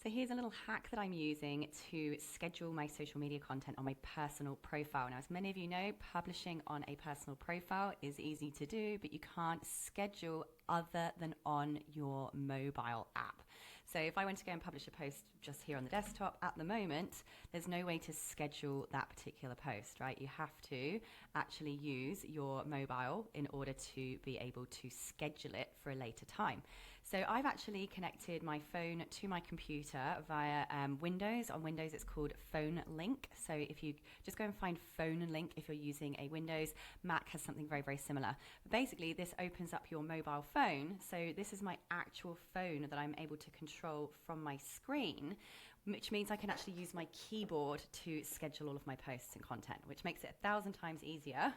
So here's a little hack that I'm using to schedule my social media content on my personal profile. Now, as many of you know, publishing on a personal profile is easy to do, but you can't schedule other than on your mobile app. So if I went to go and publish a post just here on the desktop at the moment, there's no way to schedule that particular post, right? You have to actually use your mobile in order to be able to schedule it for a later time. So I've actually connected my phone to my computer via Windows. On Windows, it's called Phone Link. So if you just go and find Phone Link, if you're using a Windows, Mac has something very, very similar. But basically, this opens up your mobile phone. So this is my actual phone that I'm able to control from my screen, which means I can actually use my keyboard to schedule all of my posts and content, which makes it 1,000 times easier.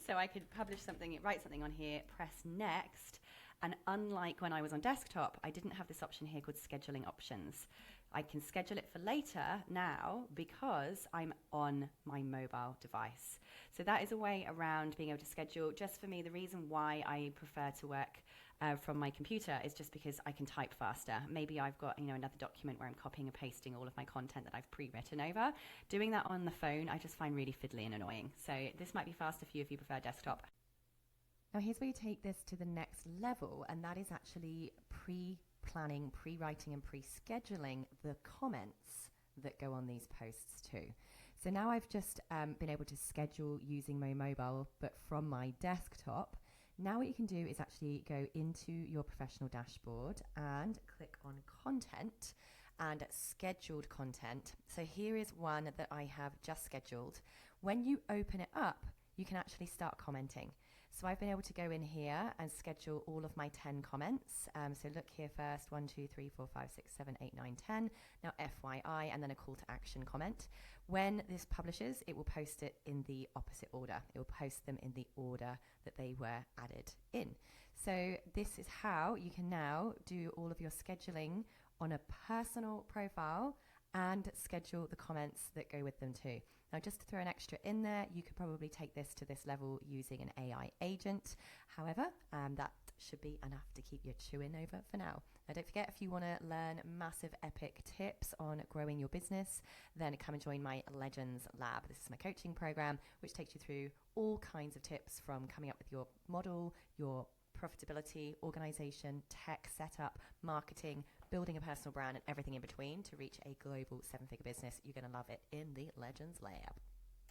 So I could publish something, write something on here, press next. And unlike when I was on desktop, I didn't have this option here called scheduling options. I can schedule it for later now because I'm on my mobile device. So that is a way around being able to schedule. Just for me, the reason why I prefer to work from my computer is just because I can type faster. Maybe I've got another document where I'm copying and pasting all of my content that I've pre-written over. Doing that on the phone, I just find really fiddly and annoying. So this might be faster for you if you prefer desktop. Now here's where you take this to the next level, and that is actually pre-planning, pre-writing and pre-scheduling the comments that go on these posts too. So now I've just been able to schedule using my mobile, but from my desktop. Now what you can do is actually go into your professional dashboard and click on content and scheduled content. So here is one that I have just scheduled. When you open it up, you can actually start commenting. So I've been able to go in here and schedule all of my 10 comments. So look here first, 1, 2, 3, 4, 5, 6, 7, 8, 9, 10. Now FYI, and then a call to action comment. When this publishes, it will post it in the opposite order. It will post them in the order that they were added in. So this is how you can now do all of your scheduling on a personal profile and schedule the comments that go with them too. Now, just to throw an extra in there, you could probably take this to this level using an AI agent. However, that should be enough to keep you chewing over for now. Now, don't forget, if you want to learn massive epic tips on growing your business, then come and join my Legends Lab. This is my coaching program, which takes you through all kinds of tips from coming up with your model, your profitability, organization, tech setup, marketing, building a personal brand, and everything in between to reach a global 7-figure business. You're going to love it in the Legends Lab.